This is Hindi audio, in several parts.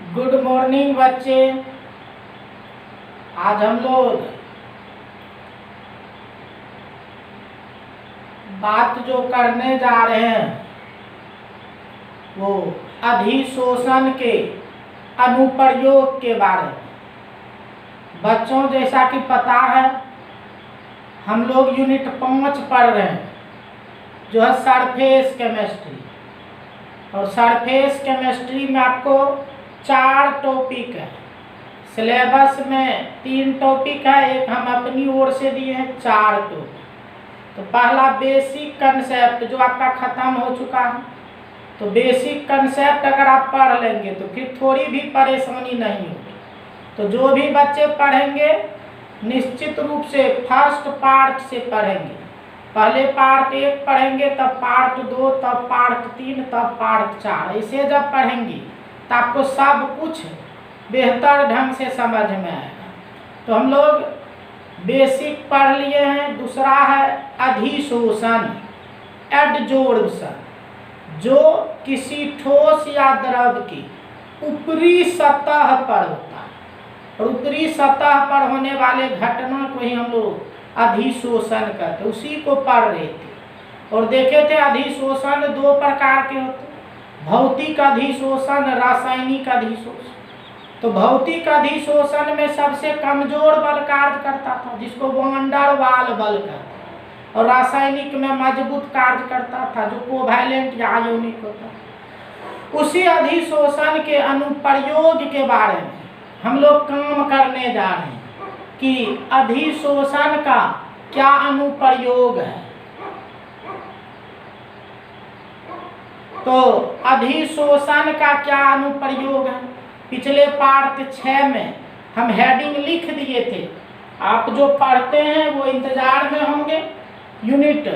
गुड मॉर्निंग बच्चे। आज हम लोग बात जो करने जा रहे हैं वो अधिशोषण के अनुप्रयोग के बारे में। बच्चों, जैसा कि पता है हम लोग यूनिट 5 पढ़ रहे हैं जो है सरफेस केमिस्ट्री। और सरफेस केमिस्ट्री में आपको 4 टॉपिक है। सिलेबस में 3 टॉपिक है, एक हम अपनी ओर से दिए हैं 4 टॉपिक। तो पहला बेसिक कंसेप्ट जो आपका खत्म हो चुका है, तो बेसिक कंसेप्ट अगर आप पढ़ लेंगे तो फिर थोड़ी भी परेशानी नहीं होगी। तो जो भी बच्चे पढ़ेंगे निश्चित रूप से फर्स्ट पार्ट से पढ़ेंगे। पहले पार्ट 1 पढ़ेंगे, तब पार्ट 2, तब पार्ट 3, तब पार्ट 4। इसे जब पढ़ेंगे तो आपको सब कुछ बेहतर ढंग से समझ में आएगा। तो हम लोग बेसिक पढ़ लिए हैं। दूसरा है अधिशोषण, एडजोर्प्शन, जो किसी ठोस या द्रव की ऊपरी सतह पर होता है। और ऊपरी सतह पर होने वाले घटना को ही हम लोग अधिशोषण कहते, उसी को पढ़ रहे थे। और देखे थे अधिशोषण 2 प्रकार के होते, भौतिक अधिशोषण, रासायनिक अधिशोषण। तो भौतिक अधिशोषण में सबसे कमजोर बल कार्य करता था, जिसको वैन डर वाल बल कहते हैं। और रासायनिक में मजबूत कार्य करता था, जो कोवैलेंट या आयोनिक होता है। उसी अधिशोषण के अनुप्रयोग के बारे में हम लोग काम करने जा रहे हैं कि अधिशोषण का क्या अनुप्रयोग है। तो अधिशोषण का क्या अनुप्रयोग है, पिछले पार्ट 6 में हम हेडिंग लिख दिए थे। आप जो पढ़ते हैं वो इंतजार में होंगे यूनिट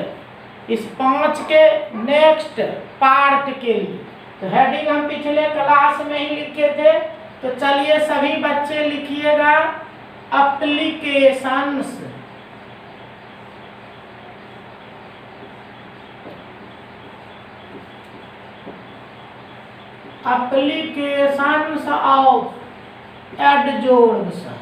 इस 5 के नेक्स्ट पार्ट के लिए। तो हेडिंग हम पिछले क्लास में ही लिखे थे। तो चलिए सभी बच्चे लिखिएगा applications. Applications of adsorption.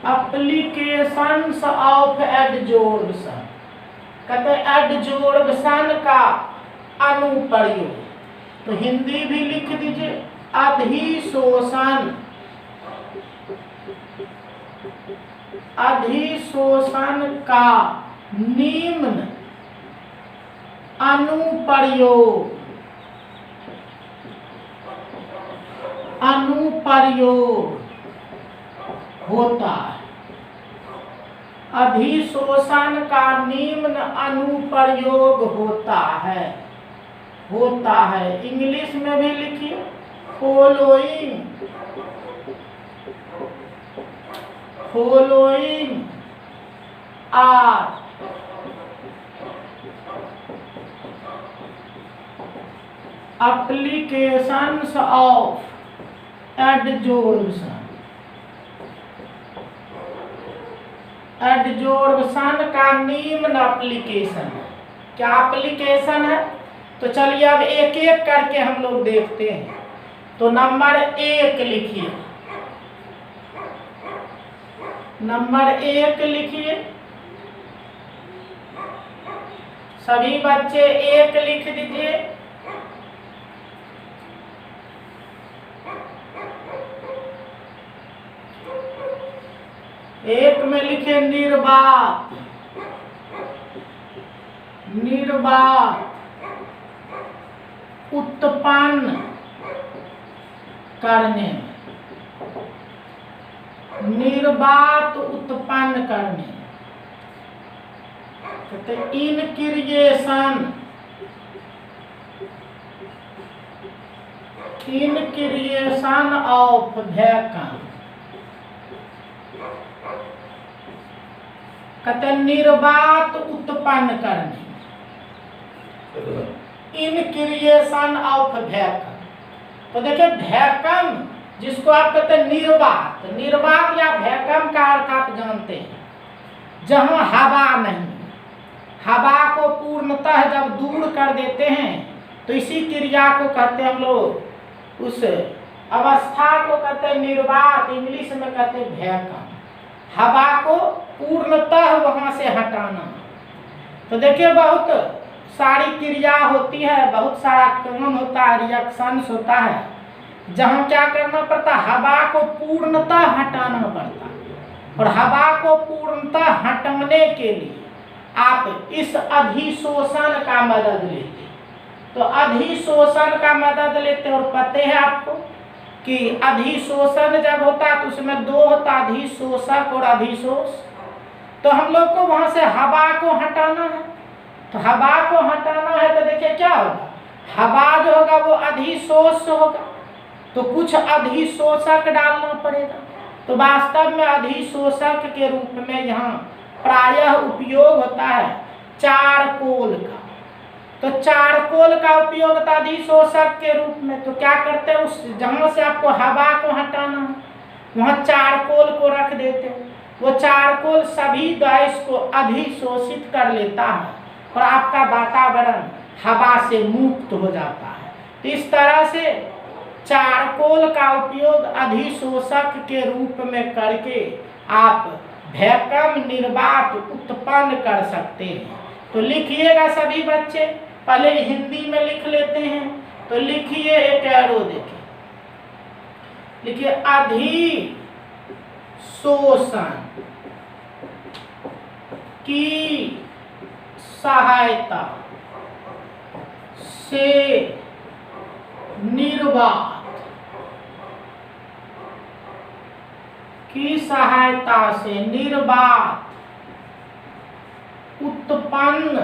Applications of adsorption कहते हैं एडजोर्प्शन का अनुप्रयोग। तो हिंदी भी लिख दीजिए अधिशोषण। अधिशोषण का निम्न अनुप्रयोग होता है। अधिशोषण का निम्न अनुप्रयोग होता है। इंग्लिश में भी लिखिए फॉलोइंग आर एप्लीकेशंस ऑफ एडजोर्प्शन। एडजोर्प्शन का निम्न एप्लीकेशन है। क्या एप्लीकेशन है? तो चलिए अब एक एक करके हम लोग देखते हैं। तो नंबर 1 लिखिए, नंबर 1 लिखिए। सभी बच्चे 1 लिख दीजिए। एक में लिखे निर्वात। निर्वात उत्पन्न करने, निर्वात उत्पन्न करने कहते इनक्रिएशन। इनक्रिएशन ऑफ वैक्यूम कहते निर्वात उत्पन्न करने, इनक्रिएशन ऑफ वैक्यूम। तो देखिए वैक्यूम जिसको आप कहते हैं निर्वात, निर्वात या वैक्यूम का अर्थ आप जानते हैं जहां हवा नहीं, हवा को पूर्णतः जब दूर कर देते हैं तो इसी क्रिया को कहते हैं हम लोग, उस अवस्था को कहते हैं निर्वात, इंग्लिश में कहते हैं वैक्यूम। हवा को पूर्णतः वहां से हटाना। तो देखिए बहुत सारी क्रिया होती है, बहुत सारा काम होता है, रिएक्शंस होता है, जहां क्या करना पड़ता है, हवा को पूर्णतः हटाना पड़ता है। और हवा को पूर्णतः हटाने के लिए आप इस अधिशोषण का मदद लेते। तो अधिशोषण का मदद लेते, और पते हैं आपको कि अधिशोषण जब होता है तो उसमें दो होता है, अधिशोषक और अधिशोष। तो हम लोग को वहां से हवा को हटाना है। तो हवा को हटाना है तो देखिए क्या होगा, हवा जो होगा वो अधिशोष होगा, तो कुछ अधिशोषक डालना पड़ेगा। तो वास्तव में अधिशोषक के रूप में यहाँ प्रायः उपयोग होता है चारकोल का। तो चारकोल का उपयोग होता है अधिशोषक के रूप में। तो क्या करते हैं, उस जहाँ से आपको हवा को हटाना है वहाँ चारकोल को रख देते हैं। वो चारकोल सभी गैस को अधिशोषित कर लेता है और आपका वातावरण हवा से मुक्त हो जाता है। तो इस तरह से चारकोल का उपयोग अधिशोषक के रूप में करके आप वैक्यूम निर्वात उत्पन्न कर सकते हैं। तो लिखिएगा सभी बच्चे, पहले हिंदी में लिख लेते हैं। तो लिखिए, एक एरो देखिए, लिखिए अधिशोषण की सहायता से निर्वात की सहायता से निर्वात उत्पन्न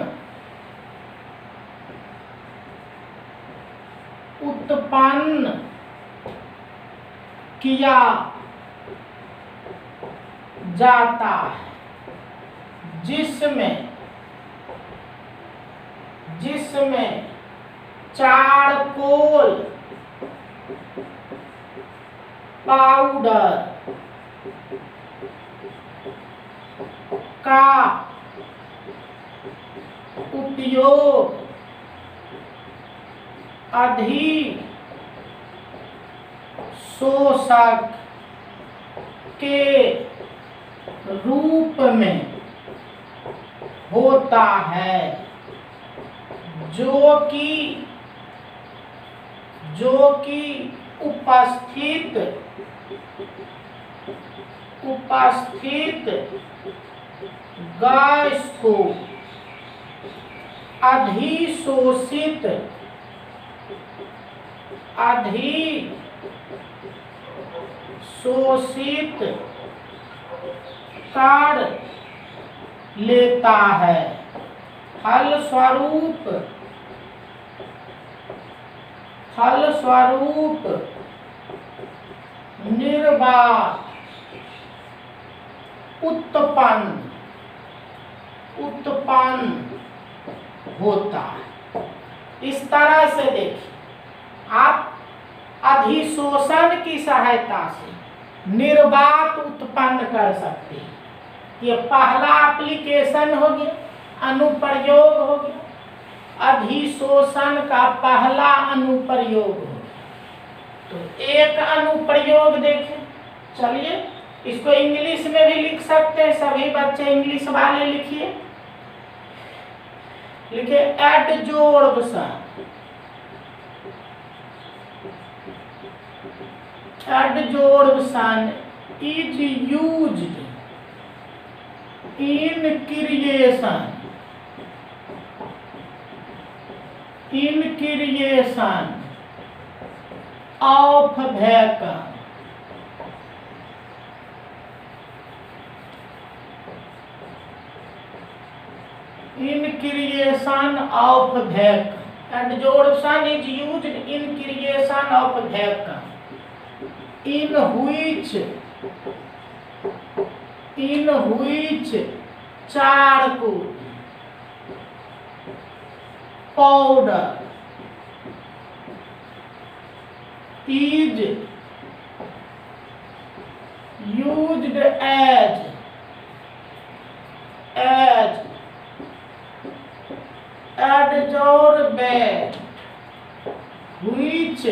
किया जाता है, जिसमें चारकोल पाउडर का उपयोग अधिशोषक के रूप में होता है, जो कि उपस्थित गैस को अधिशोषित कर लेता है। फलस्वरूप निर्वात उत्पन्न होता है। इस तरह से देखिए, आप अधिशोषण की सहायता से निर्वात उत्पन्न कर सकते हैं। ये पहला एप्लीकेशन हो गया, अनुप्रयोग हो गया, अधिशोषण का पहला अनुप्रयोग हो गया। तो एक अनुप्रयोग देखें, चलिए इसको इंग्लिश में भी लिख सकते हैं, सभी बच्चे इंग्लिश वाले लिखिए, लिखिए एडजोर्प्शन। Adsorption is used in creation of vacuum. In creation of vacuum. Adsorption is used in creation of vacuum, in which charcoal powder is used as adsorbent which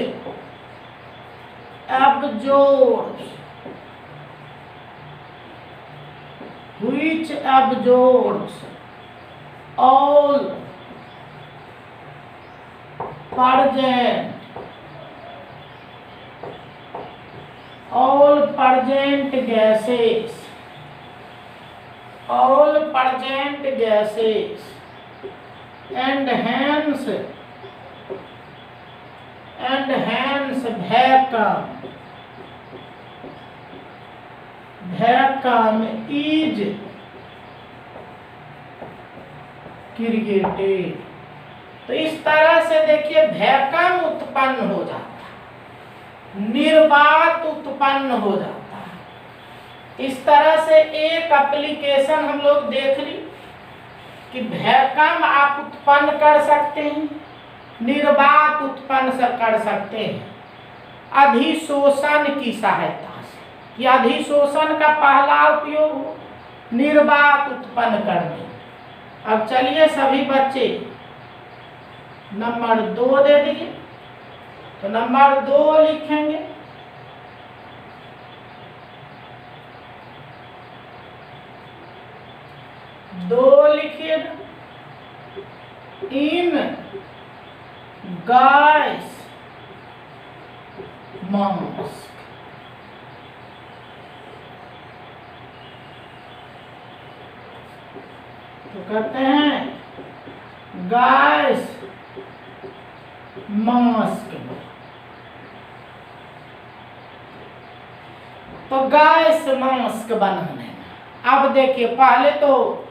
absorbs all present gases and hence vacuum is created। तो इस तरह से देखिए वैक्यूम उत्पन्न हो जाता है, निर्वात उत्पन्न हो जाता है। इस तरह से एक एप्लीकेशन हम लोग देख ली कि वैक्यूम आप उत्पन्न कर सकते हैं, निर्वात उत्पन्न कर सकते हैं अधिशोषण की सहायता से। कि अधिशोषण का पहला उपयोग निर्वात उत्पन्न करने। अब चलिए सभी बच्चे नंबर 2 दे दिए, तो नंबर 2 लिखेंगे। दो लिखिए। इन गैस मास्क, तो कहते हैं गैस मास्क। तो गैस मास्क बनाने में अब देखिए, पहले तो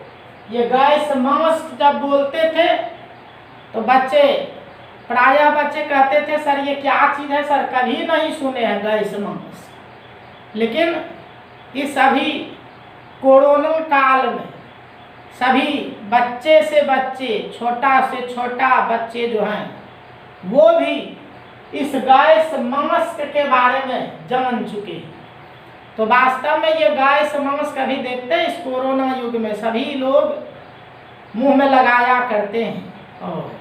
ये गैस मास्क जब बोलते थे तो प्रायः बच्चे कहते थे सर ये क्या चीज़ है सर, कभी नहीं सुने हैं गैस मास्क। लेकिन इस अभी कोरोना काल में सभी बच्चे से बच्चे, छोटा से छोटा बच्चे जो हैं वो भी इस गैस मास्क के बारे में जान चुके हैं। तो वास्तव में ये गैस मास्क अभी देखते हैं इस कोरोना युग में सभी लोग मुंह में लगाया करते हैं। और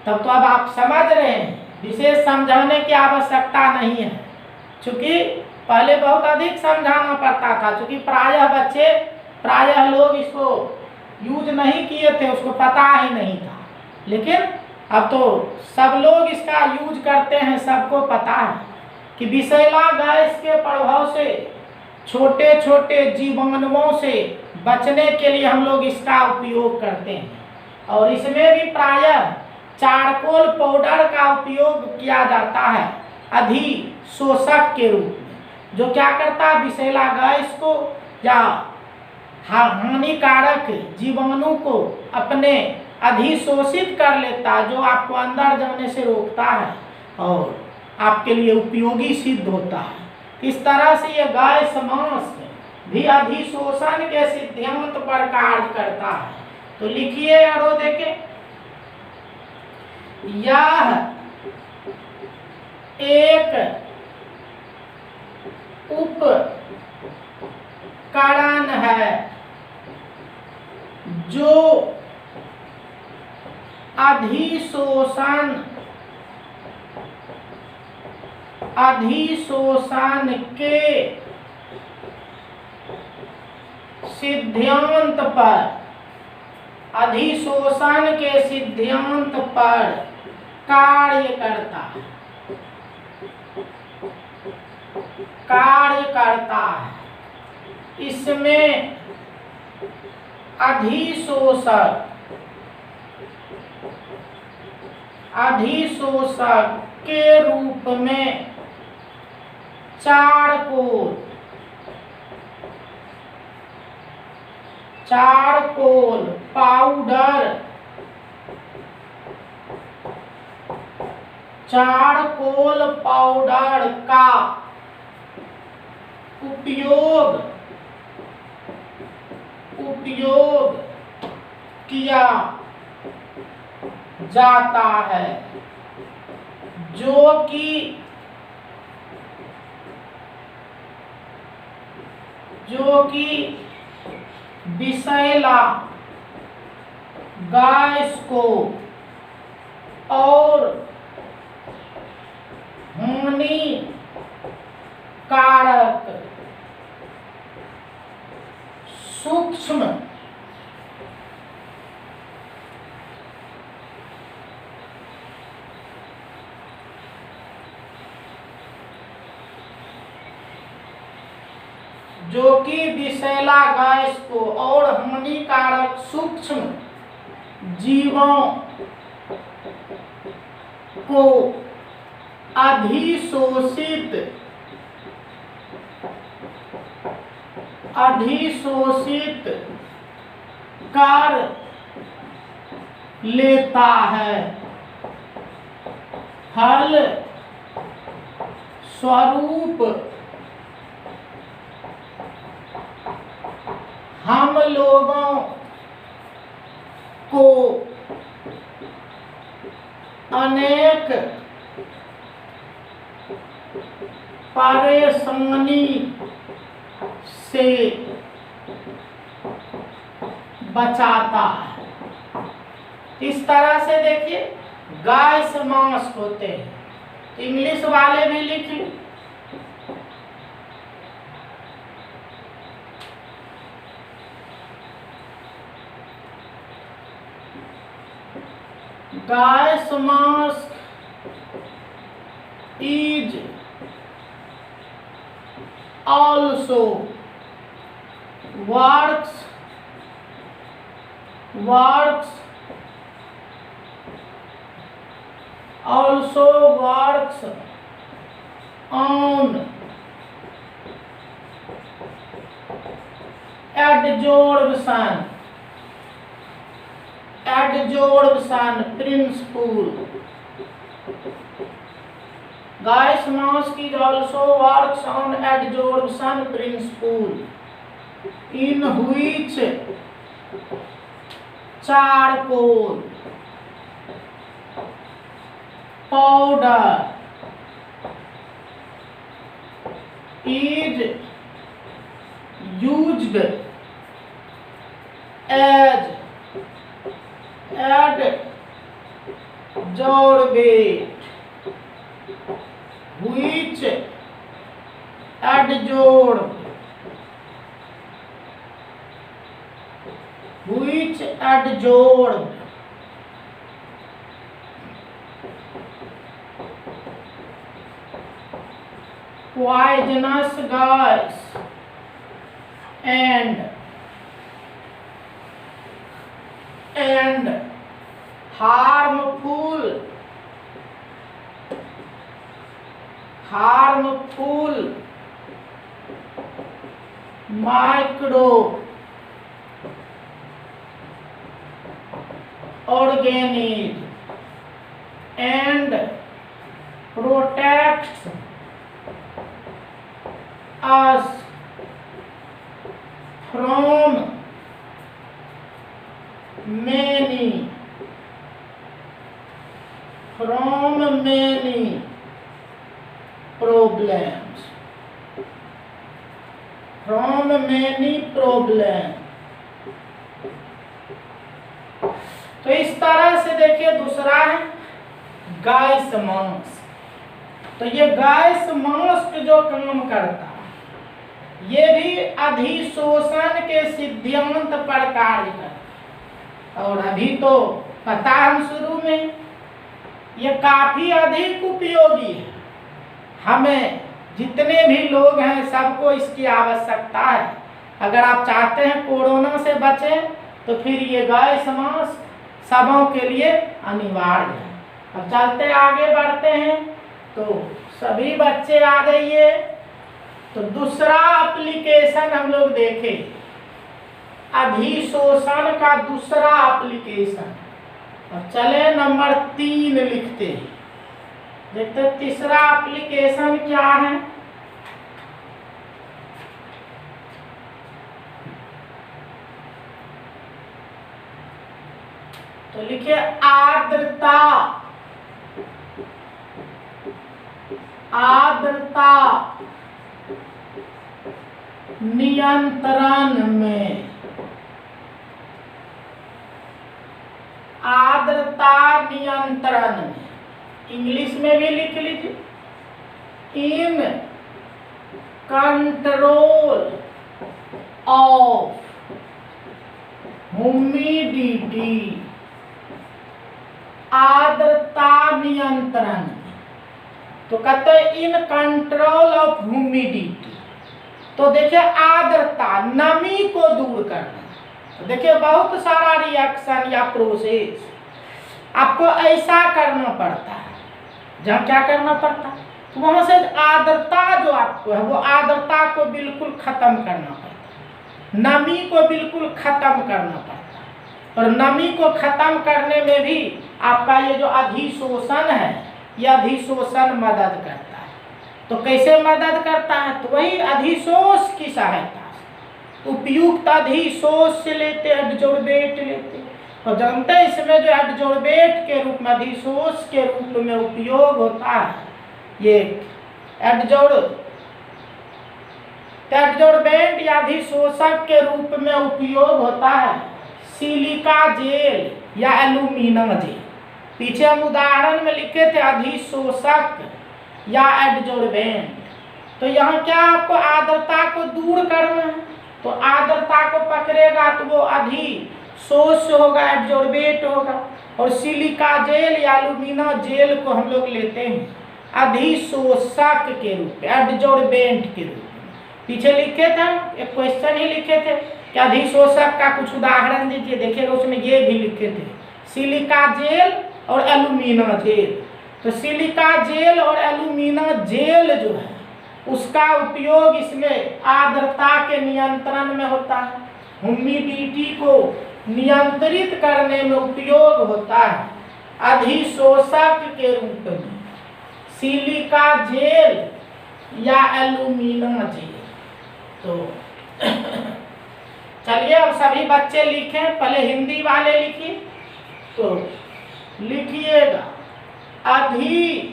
तब तो अब आप समझ रहे हैं, विशेष समझाने की आवश्यकता नहीं है, क्योंकि पहले बहुत अधिक समझाना पड़ता था। क्योंकि प्रायः लोग इसको यूज नहीं किए थे, उसको पता ही नहीं था। लेकिन अब तो सब लोग इसका यूज करते हैं, सबको पता है कि विषैला गैस के प्रभाव से छोटे छोटे जीवाणुओं से बचने के लिए हम लोग इसका उपयोग करते हैं। और इसमें भी प्रायः चारकोल पाउडर का उपयोग किया जाता है अधिशोषक के रूप में, जो क्या करता है विषैला गैस को या हानिकारक जीवाणु को अपने अधिशोषित कर लेता है, जो आपको अंदर जाने से रोकता है और आपके लिए उपयोगी सिद्ध होता है। इस तरह से ये गैस मास्क भी अधिशोषण के सिद्धांत पर कार्य करता है। तो लिखिए आरो देखें, यह एक उपकरण है जो अधिशोषण के सिद्धांत पर कार्य करता है। इसमें अधिशोषक के रूप में चारकोल पाउडर का उपयोग किया जाता है, जो कि विषैला गैस को और कारक सूक्ष्म जो कि विषैला गैस को और हानिकारक सूक्ष्म जीवों को अधिशोषित कर लेता है। फल स्वरूप हम लोगों को अनेक परेशानी से बचाता है। इस तरह से देखिए गैस मास्क होते हैं, इंग्लिश वाले भी लिखे gas mask is also works on adsorption principle. Gas mask is also works on adsorption principle, in which charcoal powder is used as adsorbate, which adsorb poisonous gas and harmful microorganisms and protects us from many problems. तो इस तरह से देखिए दूसरा है गैस मास्क। तो ये गैस मास्क जो काम करता है ये भी अधिशोषण के सिद्धांत पर कार्य करता है। और अभी तो पता हम शुरू में ये काफी अधिक उपयोगी है। हमें जितने भी लोग हैं सबको इसकी आवश्यकता है। अगर आप चाहते हैं कोरोना से बचें तो फिर ये गैस मास्क सबों के लिए अनिवार्य है। अब चलते आगे बढ़ते हैं तो सभी बच्चे आ जाइए। तो दूसरा एप्लीकेशन हम लोग देखें, अधिशोषण का दूसरा एप्लीकेशन। और चले नंबर 3 लिखते हैं। देखते तीसरा एप्लीकेशन क्या है। तो लिखिए आर्द्रता नियंत्रण में। आर्द्रता नियंत्रण में इंग्लिश में भी लिख लीजिए इन कंट्रोल ऑफ ह्यूमिडिटी, आर्द्रता नियंत्रण। तो कहते हैं इन कंट्रोल ऑफ ह्यूमिडिटी। तो देखिए आर्द्रता, नमी को दूर करना। तो देखिए बहुत सारा रिएक्शन या प्रोसेस आपको ऐसा करना पड़ता है, जहाँ क्या करना पड़ता है, तो वहां से आर्द्रता जो आपको है वो आर्द्रता को बिल्कुल खत्म करना पड़ता है, नमी को बिल्कुल खत्म करना पड़ता है। और नमी को खत्म करने में भी आपका ये जो अधिशोषण है, ये अधिशोषण मदद करता है। तो कैसे मदद करता है, तो वही अधिशोष की सहायता से, उपयुक्त अधिशोष से लेते, एडजोर्बेट लेते। और जानते हैं इसमें जो एडजोर्बेट के रूप में, अधिशोष के रूप में उपयोग होता है, ये एडजोर्बेंट या अधिशोषक के रूप में उपयोग होता है सिलिका जेल या एल्यूमिना जेल। पीछे हम उदाहरण में लिखे थे अधिशोषक या एडजोर्बेंट। तो यहाँ क्या आपको आर्द्रता को दूर करना है, तो आर्द्रता को पकड़ेगा तो वो अधिशोष होगा, एडजोर्बेट होगा। और सिलिका जेल या एल्यूमिना जेल को हम लोग लेते हैं अधिशोषक के रूप में, एडजोर्बेंट के रूप में। पीछे लिखे थे हम एक क्वेश्चन ही लिखे थे कि अधिशोषक का कुछ उदाहरण दीजिए, देखिएगा उसमें ये भी लिखे थे सिलिका जेल और एल्यूमिना जेल। तो सिलिका जेल और एल्यूमिना जेल जो है उसका उपयोग इसमें आर्द्रता के नियंत्रण में होता है, ह्यूमिडिटी को नियंत्रित करने में उपयोग होता है अधिशोषक के रूप में, सिलिका जेल या एल्यूमिना जेल। तो चलिए अब सभी बच्चे लिखें, पहले हिंदी वाले लिखिए। तो लिखिएगा अधिशोषण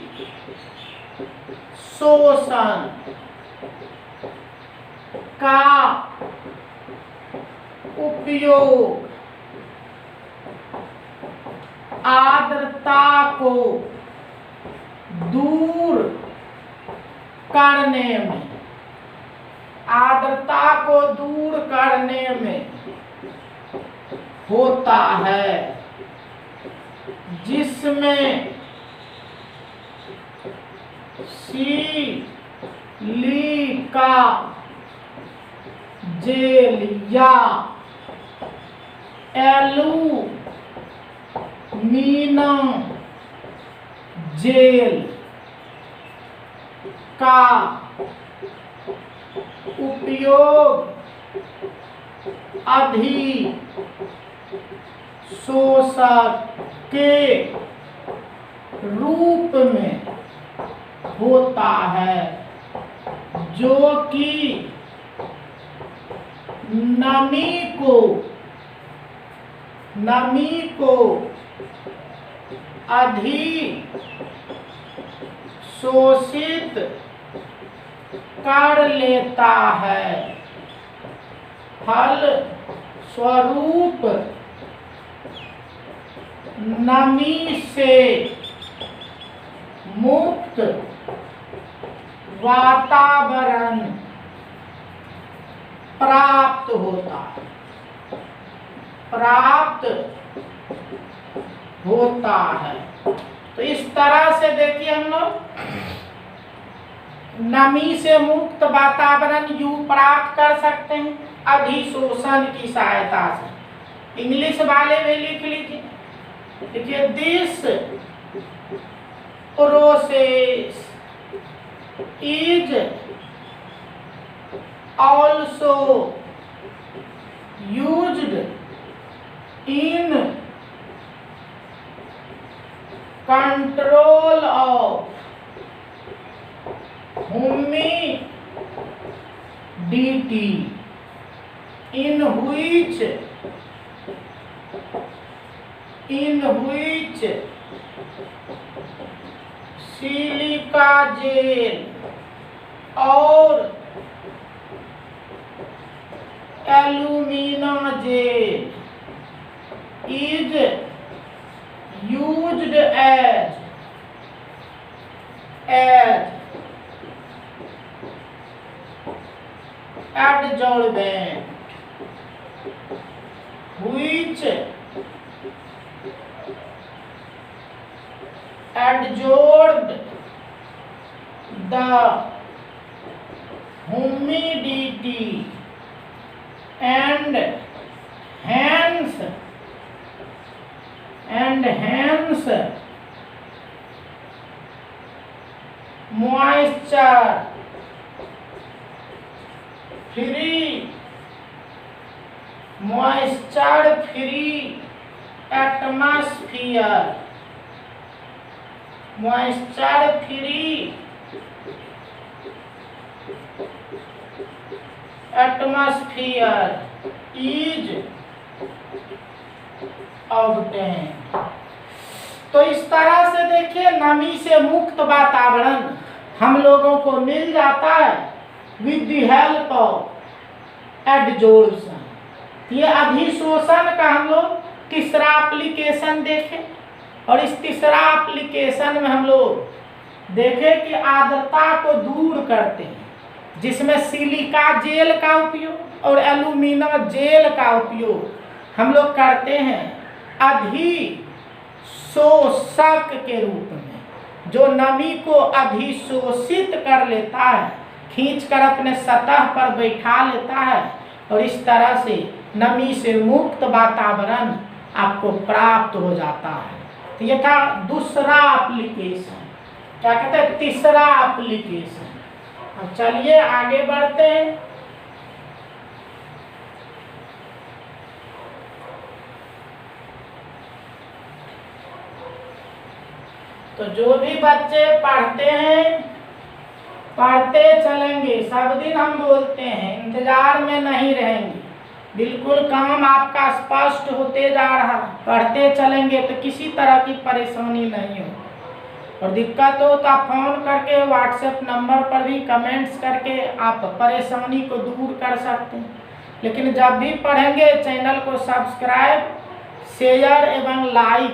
का उपयोग आर्द्रता को दूर करने में, आर्द्रता को दूर करने में होता है, जिसमें सिलिका जेल या एल्यूमिना जेल का उपयोग अधिशोषक के रूप में होता है, जो कि नमी को अधिशोषित कर लेता है, फल स्वरूप नमी से मुक्त वातावरण प्राप्त होता है। तो इस तरह से देखिए हम लोग नमी से मुक्त वातावरण यू प्राप्त कर सकते हैं अधिशोषण की सहायता से। इंग्लिश वाले में लिख लीजिए, देखिए this process is also used in control of humidity, in which silica gel और alumina gel is used as adsorbent which adsorbed the humidity and hence moisture free atmosphere is obtained। तो इस तरह से देखिए नमी से मुक्त वातावरण हम लोगों को मिल जाता है विद द हेल्प ऑफ एडजोर्प्शन। ये अधिशोषण का हम लोग तीसरा एप्लीकेशन देखें, और इस तीसरा एप्लीकेशन में हम लोग देखें कि आर्द्रता को दूर करते हैं, जिसमें सिलिका जेल का उपयोग और एल्यूमिना जेल का उपयोग हम लोग करते हैं अधिशोषक के रूप में, जो नमी को अधिशोषित कर लेता है, खींचकर अपने सतह पर बैठा लेता है, और इस तरह से नमी से मुक्त वातावरण आपको प्राप्त हो जाता है। तो ये था दूसरा एप्लीकेशन, क्या कहते हैं, तीसरा एप्लीकेशन। अब चलिए आगे बढ़ते हैं। तो जो भी बच्चे पढ़ते हैं पढ़ते चलेंगे, सब दिन हम बोलते हैं, इंतजार में नहीं रहेंगे, बिल्कुल काम आपका स्पष्ट होते जा रहा है। पढ़ते चलेंगे तो किसी तरह की परेशानी नहीं हो, और दिक्कत हो तो आप फोन करके व्हाट्सएप नंबर पर भी कमेंट्स करके आप परेशानी को दूर कर सकते हैं। लेकिन जब भी पढ़ेंगे चैनल को सब्सक्राइब, शेयर एवं लाइक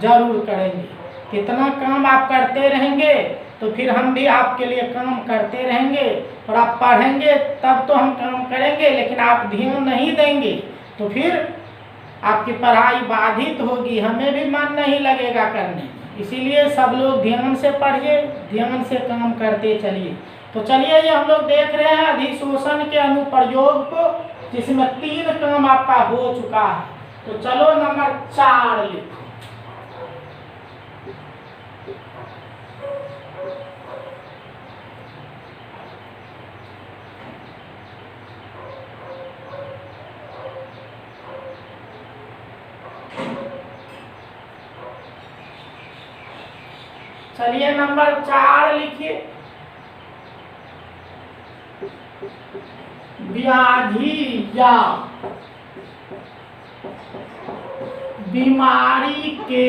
जरूर करेंगे। कितना काम आप करते रहेंगे तो फिर हम भी आपके लिए काम करते रहेंगे, और आप पढ़ेंगे तब तो हम काम करेंगे, लेकिन आप ध्यान नहीं देंगे तो फिर आपकी पढ़ाई बाधित होगी, हमें भी मन नहीं लगेगा करने। इसीलिए सब लोग ध्यान से पढ़िए, ध्यान से काम करते चलिए। तो चलिए ये हम लोग देख रहे हैं अधिशोषण के अनुप्रयोग को, जिसमें 3 काम आपका हो चुका है। तो चलो नंबर 4 लिखो। चलिए नंबर 4 लिखिए। व्याधि या बीमारी के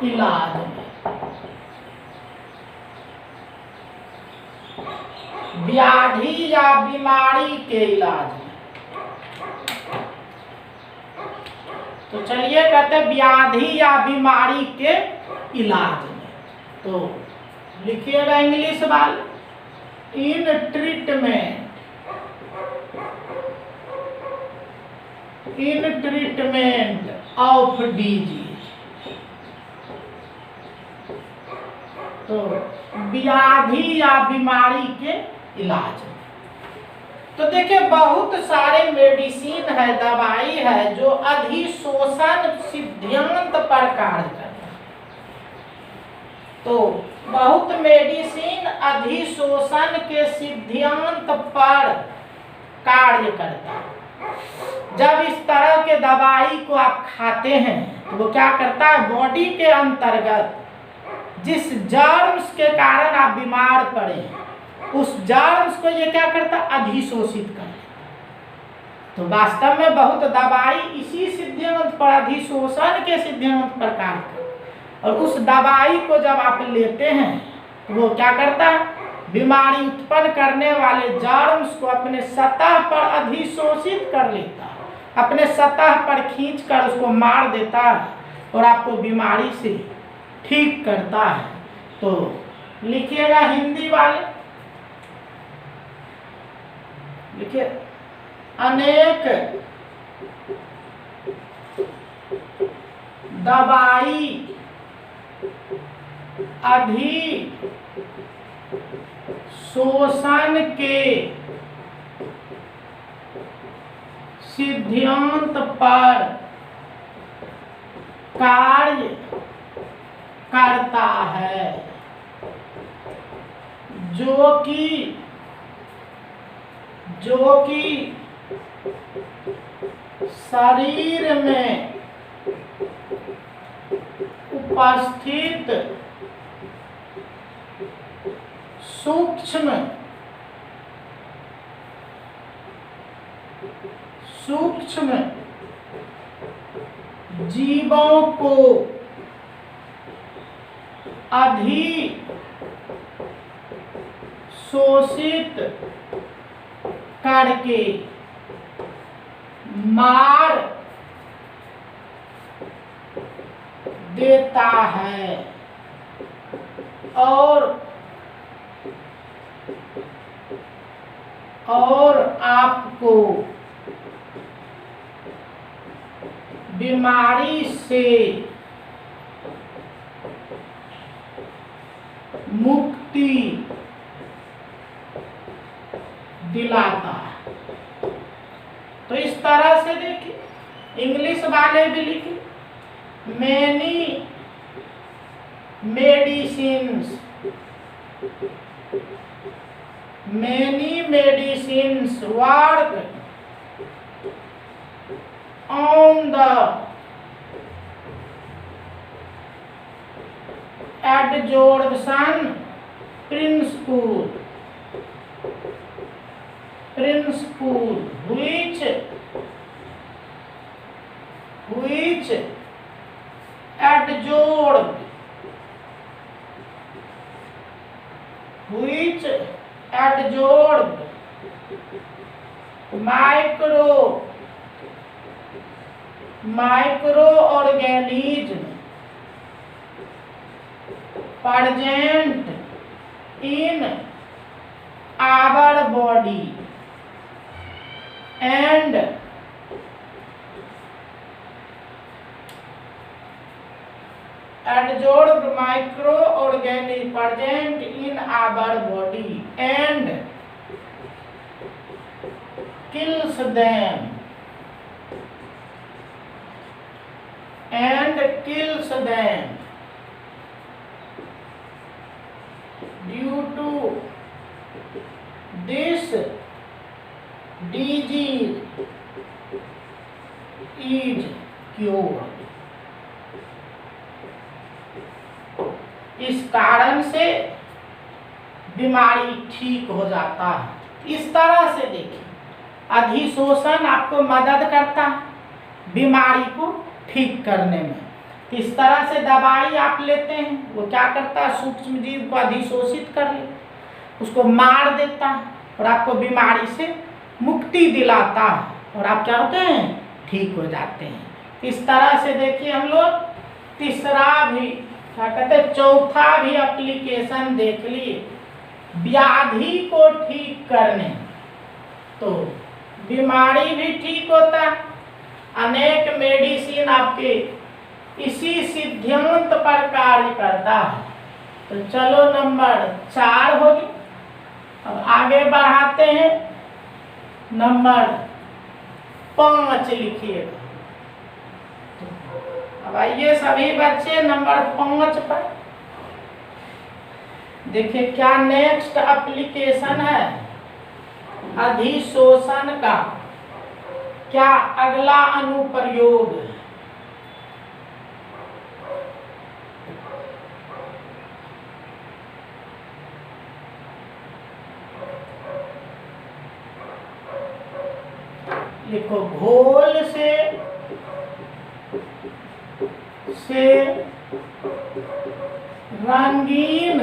इलाज में, व्याधि या बीमारी के इलाज में। तो चलिए कहते हैं व्याधि या बीमारी के इलाज में। तो लिखिएगा इंग्लिश वाले, इन ट्रीटमेंट ऑफ डिजीज। तो व्याधि या बीमारी के इलाज में तो देखिए बहुत सारे मेडिसिन है, दवाई है जो अधिशोषण सिद्धांत पर कार्य करता है। तो बहुत मेडिसिन अधिशोषण के सिद्धांत पर कार्य करता है। जब इस तरह के दवाई को आप खाते हैं तो वो क्या करता है, बॉडी के अंतर्गत जिस जर्म्स के कारण आप बीमार पड़े हैं उस जर्म्स को ये क्या करता है, अधिशोषित कर लेता। तो वास्तव में बहुत दवाई इसी सिद्धांत पर, अधिशोषण के सिद्धांत पर कार्य करता है। और उस दवाई को जब आप लेते हैं तो वो क्या करता है, बीमारी उत्पन्न करने वाले जर्म्स को अपने सतह पर अधिशोषित कर लेता है, अपने सतह पर खींचकर उसको मार देता है और आपको बीमारी से ठीक करता है। तो लिखिएगा हिंदी वाले, देखिए अनेक दवाई अधिशोषण के सिद्धांत पर कार्य करता है, जो कि शरीर में उपस्थित सूक्ष्म जीवों को अधिशोषित करके मार देता है और आपको बीमारी से मुक्ति दिलाता है। तो इस तरह से देखिए, इंग्लिश वाले भी लिखे many medicines work on the adsorption principle which adsorb microorganism present in our body and adsorb microorganisms present in our body and kills them due to this disease is cured। इस कारण से बीमारी ठीक हो जाता है। इस तरह से देखिए, अधिशोषण आपको मदद करता है बीमारी को ठीक करने में। इस तरह से दवाई आप लेते हैं, वो क्या करता है, सूक्ष्म जीव को अधिशोषित कर ले, उसको मार देता है और आपको बीमारी से मुक्ति दिलाता है और आप क्या होते हैं, ठीक हो जाते हैं। इस तरह से देखिए हम लोग तीसरा भी क्या कहते हैं, चौथा भी एप्लीकेशन देख लिए व्याधि को ठीक करने। तो बीमारी भी ठीक होता है, अनेक मेडिसिन आपके इसी सिद्धांत पर कार्य करता है। तो चलो नंबर 4 होगी। अब आगे बढ़ाते हैं, नंबर 5 लिखिएगा। अब आइए सभी बच्चे नंबर 5 पर देखिए क्या नेक्स्ट एप्लीकेशन है अधिशोषण का, क्या अगला अनुप्रयोग है। लिखो घोल से रंगीन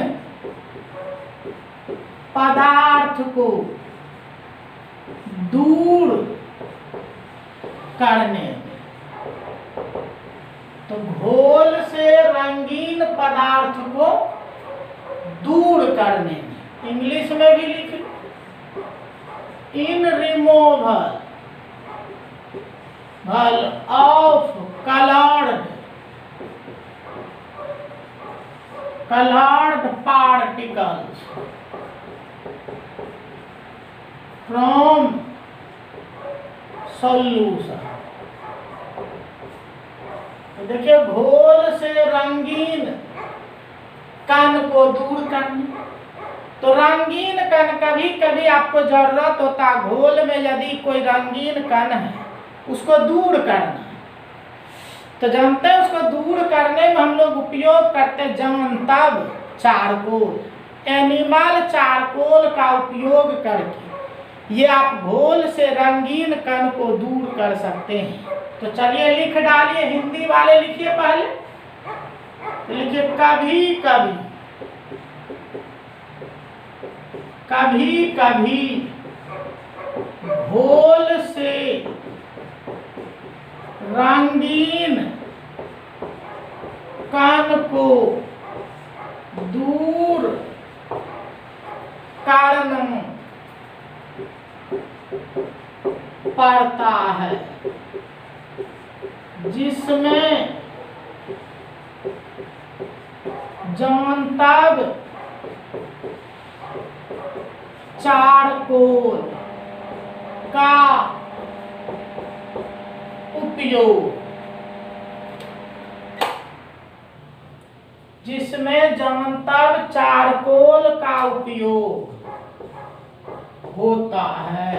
पदार्थ को दूर करने। तो घोल से रंगीन पदार्थ को दूर करने में इंग्लिश में भी लिख लो in removal of colored particles from solution। तो देखिए, घोल से रंगीन कण को दूर करना। तो रंगीन कण कभी कभी आपको जरूरत होता है, घोल में यदि कोई रंगीन कण है उसको दूर करना। तो जानते हैं, उसको दूर करने में हम लोग उपयोग करते जंतव चारकोल, एनिमल चारकोल का उपयोग करके ये आप घोल से रंगीन कण को दूर कर सकते हैं। तो चलिए लिख डालिए, हिंदी वाले लिखिए पहले। तो लिखिए, कभी कभी कभी कभी घोल से रंगीन कण को दूर करना पड़ता है, जिसमें जंतव चारकोल का उपयोग, जिसमें जंतव चारकोल का उपयोग होता है।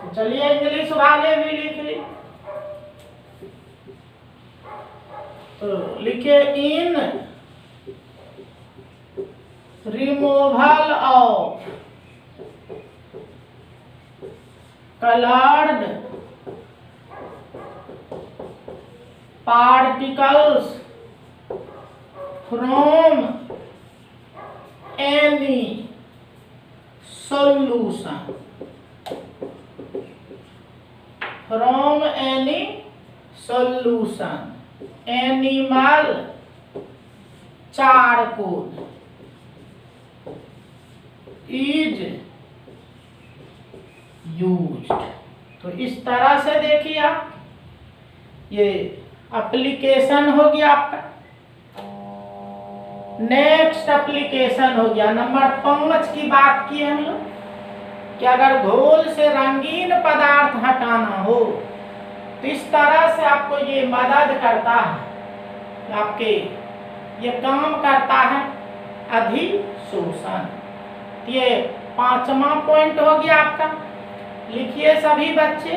तो चलिए इंग्लिश वाले भी लिख ली। तो लिखिए, in removal of colored particles from any solution, animal charcoal is used। तो इस तरह से देखिए आप, ये एप्लीकेशन हो गया आपका। नेक्स्ट एप्लीकेशन हो गया नंबर 5 की बात की हम लोग कि अगर घोल से रंगीन पदार्थ हटाना हो तो इस तरह से आपको ये मदद करता है, आपके ये काम करता है अधिशोषण। ये 5वां पॉइंट हो गया आपका। लिखिए सभी बच्चे।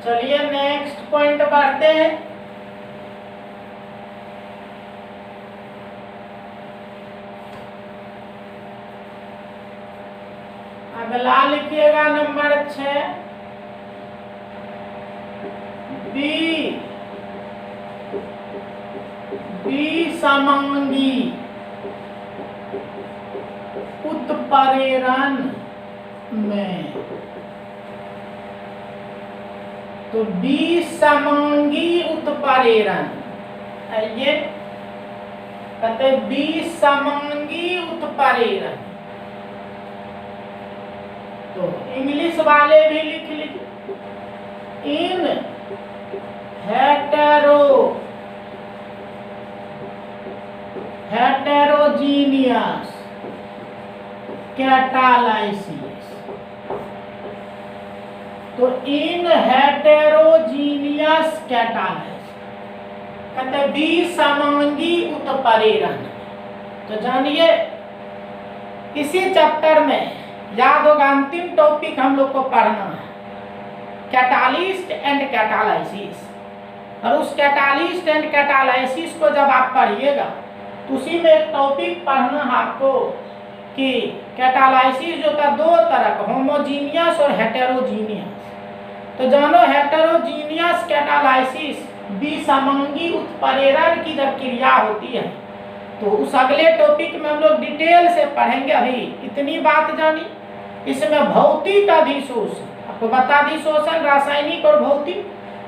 चलिए नेक्स्ट पॉइंट बढ़ते हैं। अगला लिखिएगा नंबर 6, समांगी उत्प्रेरण में। तो समांगी उत्प्रेरण, ये कहते समांगी उत्प्रेरण। तो इंग्लिश वाले भी लिख लीजिए, इन हेटेरोजीनियस कैटालाइसिस। तो इन हेटेरोजीनियस कैटालाइसिस कहते समांगी उत्प्रेरण। तो जानिए, इसी चैप्टर में याद होगा अंतिम टॉपिक हम लोग को पढ़ना है कैटालिस्ट एंड कैटालाइसिस। और उस कैटालिस्ट एंड कैटालाइसिस को जब आप पढ़िएगा तो उसी में एक टॉपिक पढ़ना है आपको कि कैटालाइसिस जो था 2 तरह का, होमोजीनियस और हेटेरोजीनियस। तो जानो, हेटेरोजीनियस कैटालाइसिस समांगी उत्प्रेरण की जब क्रिया होती है तो उस अगले टॉपिक में हम लोग डिटेल से पढ़ेंगे। अभी इतनी बात जानी, इसमें भौतिक अधिशोषण, आपको बता अधिशोषण रासायनिक और भौतिक,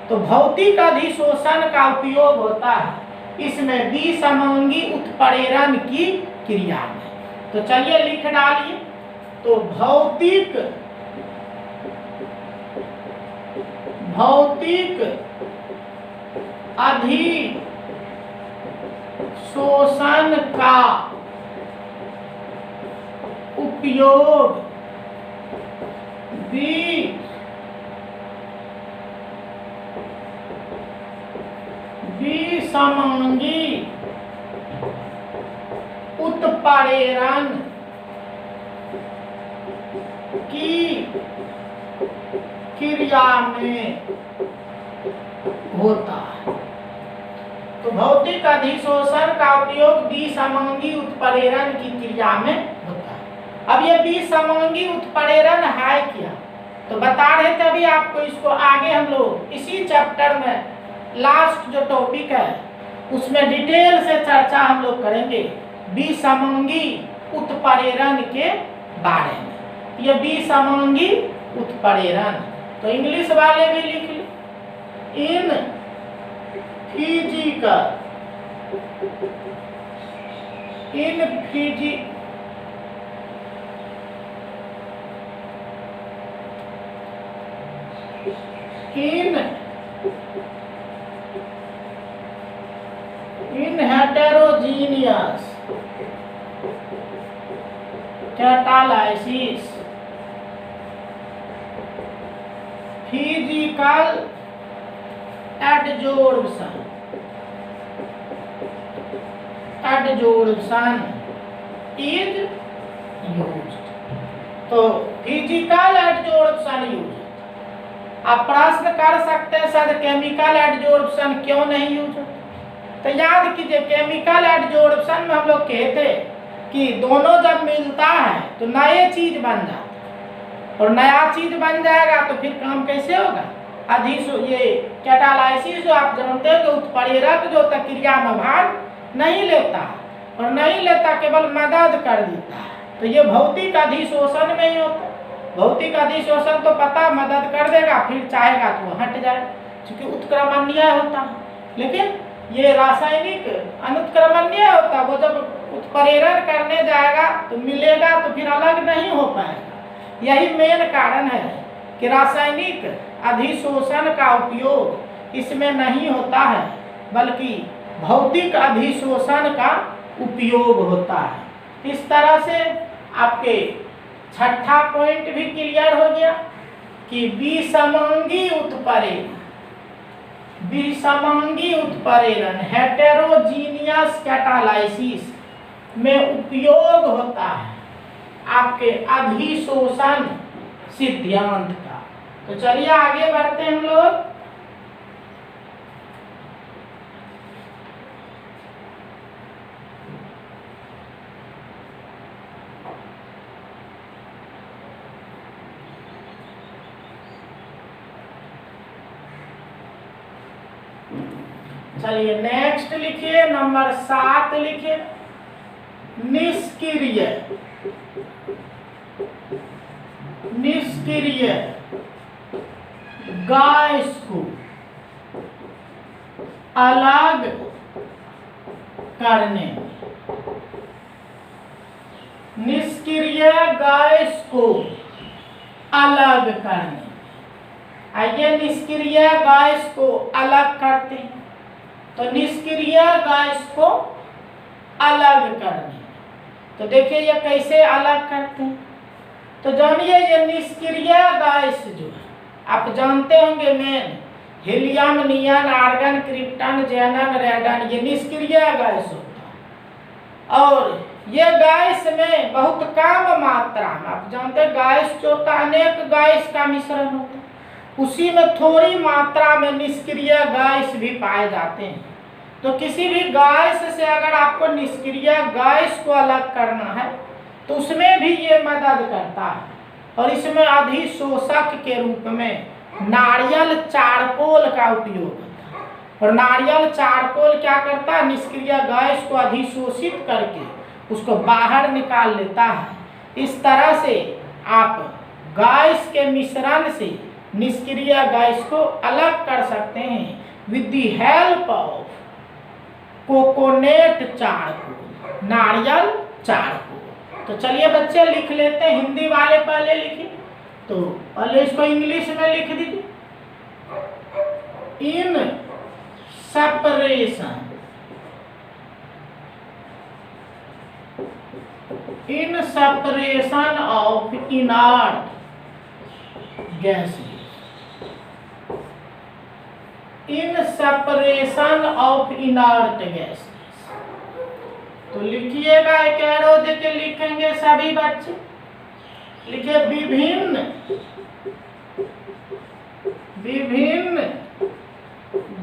तो भौतिक अधिशोषण का उपयोग होता है इसमें विसमांगी उत्प्रेरण की क्रिया में। तो चलिए लिख डालिए। तो भौतिक अधिशोषण का उपयोग विसमांगी उत्प्रेरण की क्रिया में होता है। तो भौतिक अधिशोषण का उपयोग विसमांगी उत्प्रेरण की क्रिया में होता है। अब ये विसमांगी उत्प्रेरण है क्या, तो बता रहे थे अभी आपको। इसको आगे हम लोग इसी चैप्टर में लास्ट जो टॉपिक है उसमें डिटेल से चर्चा हम लोग करेंगे विसमांगी उत्प्रेरण के बारे में। ये विसमांगी उत्प्रेरण, तो इंग्लिश वाले भी लिख ली। इन heterogeneous catalysis physical adsorption is used। तो फिजिकल एडजोर्प्शन यूज। आप प्रश्न कर सकते हैं सर केमिकल एडजोर्प्शन क्यों नहीं यूज होता, तो याद कीजिए केमिकल एडजोर्प्शन में हम लोग कहते कि दोनों जब मिलता है तो नए चीज बन जाता है, और नया चीज बन जाएगा तो फिर काम कैसे होगा। ये कैटालाइसिस जो आप जानते हैं कि उत्प्रेरक जो क्रिया में भाग नहीं लेता, और नहीं लेता केवल मदद कर देता है। तो ये भौतिक अधिशोषण में ही होता है। भौतिक अधिशोषण तो पता मदद कर देगा, फिर चाहेगा तो वो हट जाए क्योंकि उत्क्रमणीय होता है। लेकिन ये रासायनिक अनुत्क्रमणीय होता है, वो जब उत्प्रेरण करने जाएगा तो मिलेगा तो फिर अलग नहीं हो पाएगा। यही मेन कारण है कि रासायनिक अधिशोषण का उपयोग इसमें नहीं होता है, बल्कि भौतिक अधिशोषण का उपयोग होता है। इस तरह से आपके छठा पॉइंट भी क्लियर हो गया कि विसमांगी उत्प्रेरण हेटेरोजीनियस कैटालाइसिस में उपयोग होता है आपके अधिशोषण सिद्धांत का। तो चलिए आगे बढ़ते हैं हम लोग। चलिए नेक्स्ट लिखिए, नंबर 7 लिखिए। निष्क्रिय गैस को अलग करने, निष्क्रिय गैस को अलग करने। आइए निष्क्रिय गैस को अलग करते हैं। तो निष्क्रिय गैस को अलग करने, तो देखिए ये कैसे अलग करते हैं। तो जानिए ये निष्क्रिय गैस जो है आप जानते होंगे मेन हीलियम, नियन, आर्गन, क्रिप्टन, जेनन, रेडन, ये निष्क्रिय गैस होता है। और ये गैस में बहुत कम मात्रा में, आप जानते हैं गैस जो होता है अनेक गैस का मिश्रण होता है, उसी में थोड़ी मात्रा में निष्क्रिय गैस भी पाए जाते हैं। तो किसी भी गैस से अगर आपको निष्क्रिय गैस को अलग करना है तो उसमें भी ये मदद करता है, और इसमें अधिशोषक के रूप में नारियल चारकोल का उपयोग होता है। और नारियल चारकोल क्या करता है, निष्क्रिय गैस को अधिशोषित करके उसको बाहर निकाल लेता है। इस तरह से आप गैस के मिश्रण से निष्क्रिय गैस को अलग कर सकते हैं with the help of coconut charcoal, नारियल चारकोल। तो चलिए बच्चे लिख लेते हैं, हिंदी वाले पहले लिखिए, तो पहले इसको इंग्लिश में लिख दीजिए। In separation, in separation of inert gases, in separation of inert gases. तो लिखिएगा, एक एरो देके लिखेंगे सभी बच्चे। लिखिए विभिन्न विभिन्न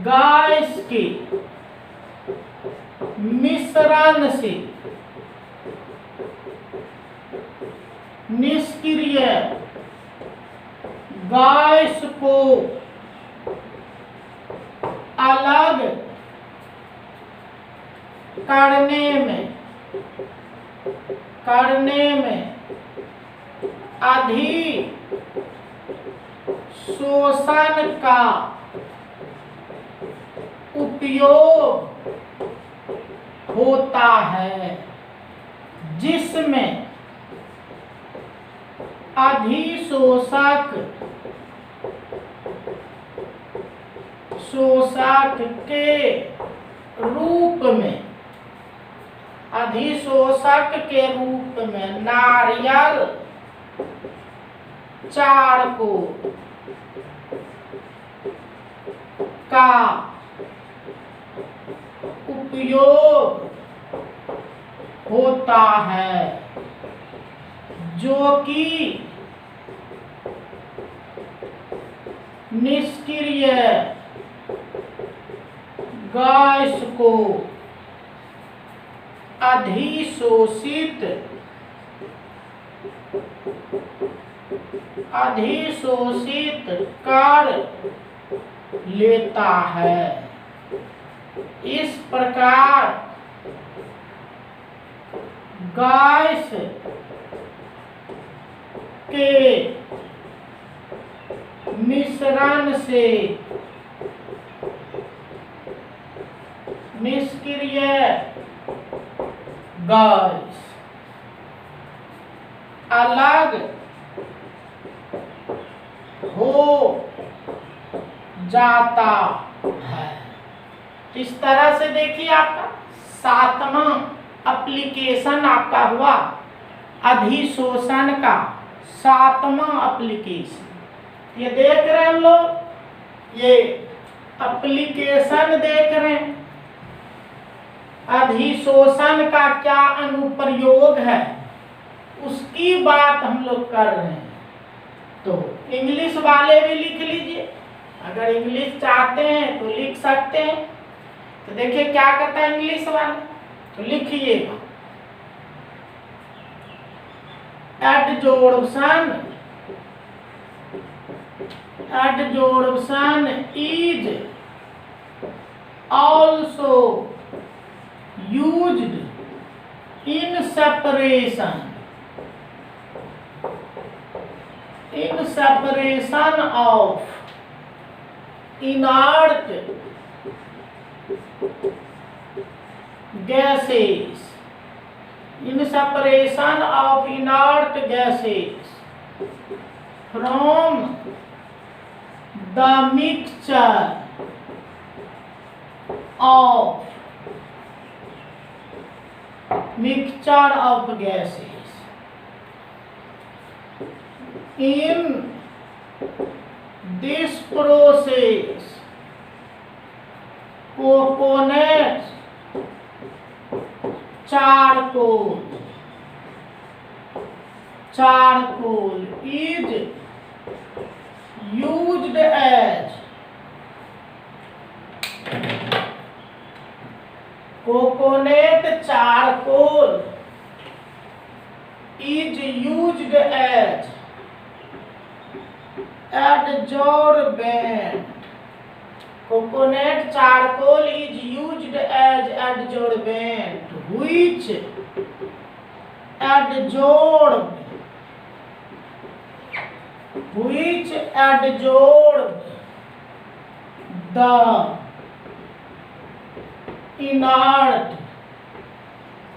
गैस के मिश्रण से निष्क्रिय गैस को अलग करने में अधिशोषण का उपयोग होता है, जिसमें अधिशोषक के रूप में, अधिशोषक के रूप में नारियल चारकोल का उपयोग होता है, जो कि निष्क्रिय गैस को अधिशोषित कर लेता है। इस प्रकार गैस के मिश्रण से निष्क्रिय गैस अलग हो जाता है। इस तरह से देखिए आपका 7वां एप्लीकेशन आपका हुआ अधिशोषण का, 7वां एप्लीकेशन। ये देख रहे हैं हम लोग, ये एप्लीकेशन देख रहे हैं। अधिशोषण का क्या अनुप्रयोग है उसकी बात हम लोग कर रहे हैं। तो इंग्लिश वाले भी लिख लीजिए, अगर इंग्लिश चाहते हैं तो लिख सकते हैं। तो देखिए क्या कहता है इंग्लिश वाले, तो लिखिएगा adsorption is also used in separation of inert gases, in separation of inert gases from the mixture of gases. In this process, coconut charcoal is used as coconut charcoal is used as adsorbent Coconut charcoal is used as adsorbent, which adsorb the inert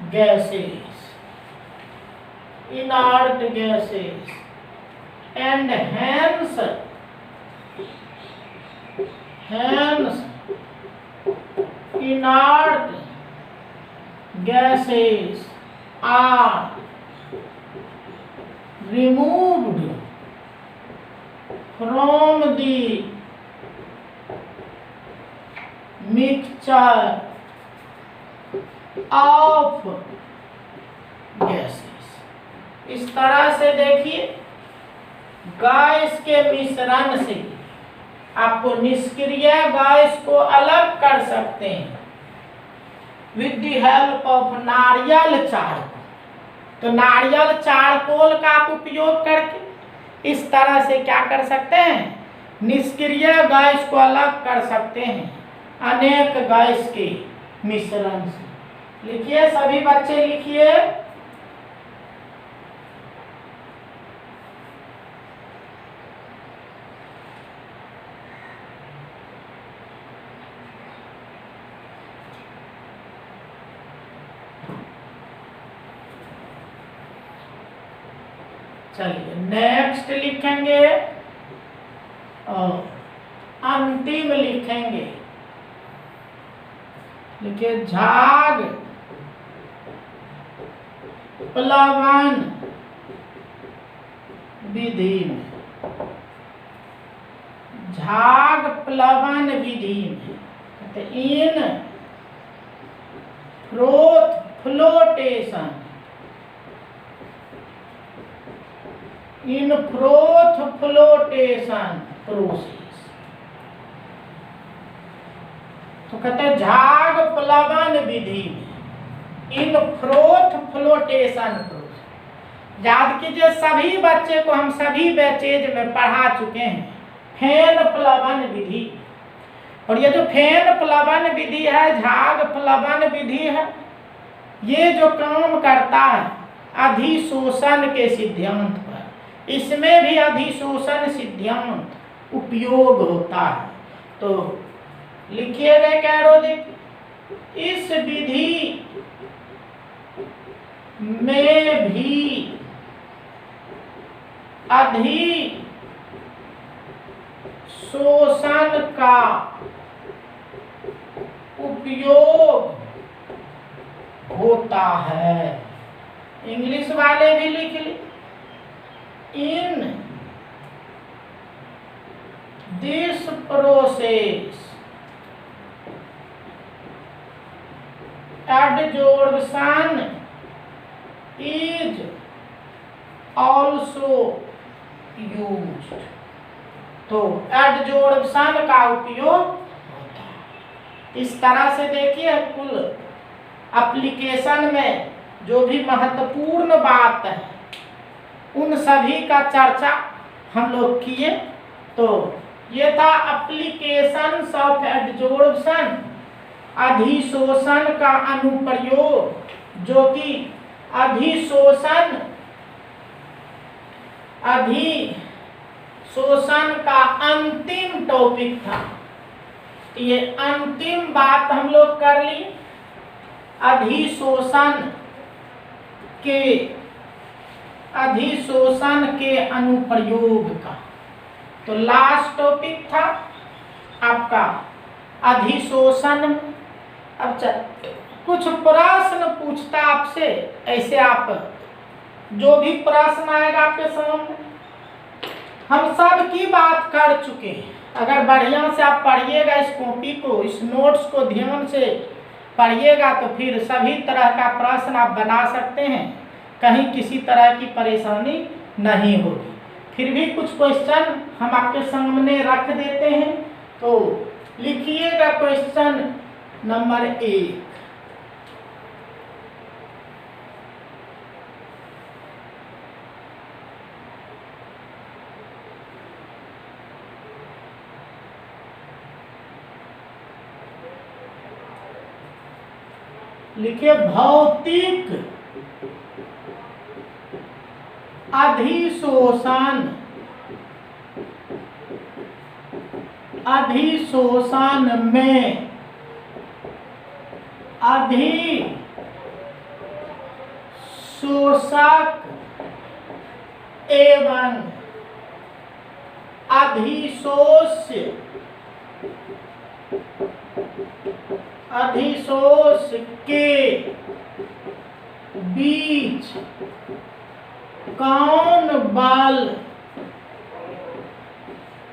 gases and hence inert gases are removed from the mixture of gases। इस तरह से देखिए गैस के मिश्रण से आपको निष्क्रिय गैस को अलग कर सकते हैं विद द हेल्प ऑफ नारियल चारकोल। तो नारियल चारकोल का आप उपयोग करके इस तरह से क्या कर सकते हैं, निष्क्रिय गैस को अलग कर सकते हैं अनेक गैस के मिश्रण से। लिखिए सभी बच्चे लिखिए। चलिए नेक्स्ट लिखेंगे और अंतिम लिखेंगे। लिखिए झाग प्लवन विधि में, झाग प्लवन विधि में इन फ्लोटेशन प्रोसेस। तो कहते हैं झाग प्लवन विधि में इन फ्लोटेशन प्रोसेस। याद कीजिए सभी बच्चे को हम सभी बैचेज में पढ़ा चुके हैं फेन प्लवन विधि। और ये जो फेन प्लवन विधि है, झाग प्लवन विधि है, ये जो काम करता है अधिशोषण के सिद्धांत पर, इसमें भी अधिशोषण सिद्धांत उपयोग होता है। तो लिखिएगा कैरो देखिए, इस विधि में भी अधिशोषण का उपयोग होता है। इंग्लिश वाले भी लिख ली, in this process adsorption is also used। तो adsorption का उपयोग होता है। इस तरह से देखिए कुल एप्लीकेशन में जो भी महत्वपूर्ण बात है उन सभी का चर्चा हम लोग किए। तो ये था एप्लीकेशन ऑफ एडसोर्प्शन, अधिशोषण का अनुप्रयोग, जो कि अधिशोषण का अंतिम टॉपिक था। ये अंतिम बात हम लोग कर ली अधिशोषण के अनुप्रयोग का। तो लास्ट टॉपिक था आपका अधिशोषण। अब कुछ प्रश्न पूछता आपसे, ऐसे आप जो भी प्रश्न आएगा आपके सामने हम सब की बात कर चुके हैं। अगर बढ़िया से आप पढ़िएगा इस कॉपी को, इस नोट्स को ध्यान से पढ़िएगा तो फिर सभी तरह का प्रश्न आप बना सकते हैं, कहीं किसी तरह की परेशानी नहीं होगी। फिर भी कुछ क्वेश्चन हम आपके सामने रख देते हैं। तो लिखिएगा क्वेश्चन नंबर 1। लिखिए भौतिक अधिशोषण, अधिशोषण में अधिशोषक एवं अधिशोष्य, अधिशोष के बीच कौन बल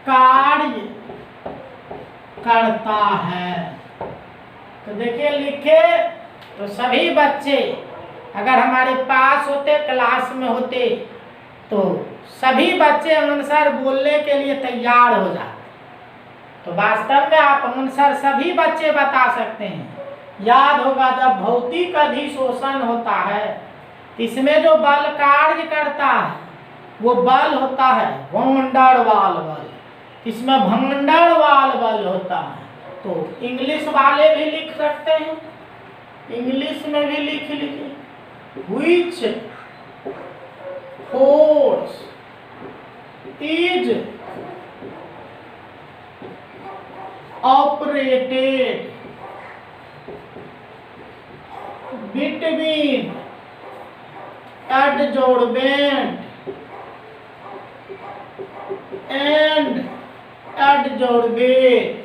कार्य करता है? तो देखिए लिखे, तो सभी बच्चे अगर हमारे पास होते, क्लास में होते, तो सभी बच्चे आंसर बोलने के लिए तैयार हो जाते। तो वास्तव में आप आंसर सभी बच्चे बता सकते हैं। याद होगा जब भौतिक अधिशोषण होता है, इसमें जो बल कार्य करता है वो बल होता है वॉन डर वाल बल, इसमें भंडरवाल बल होता है। तो इंग्लिश वाले भी लिख सकते हैं, इंग्लिश में भी लिख लीजिए, which force is operated between adsorbent and adsorbate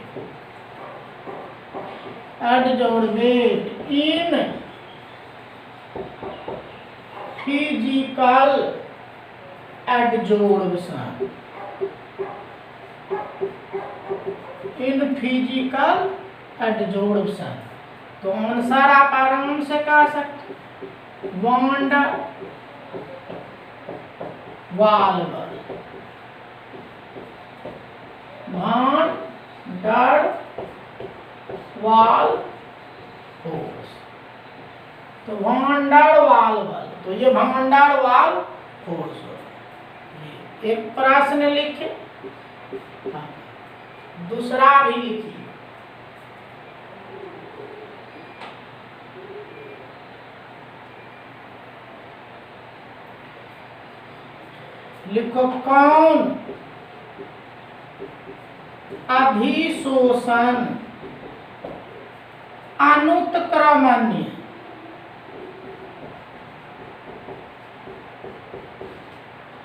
in physical adsorption, in physical adsorption। तो आंसर आप आराम से कह सकते, वॉन वाल बल, वॉन डर वाल फोर्स। तो वॉन डर वाल बल, तो ये वॉन डर वाल फोर्स हो। एक प्रश्न लिखे, दूसरा भी लिखिए। लिखो कौन अधिशोषण अनुत्क्रमणीय,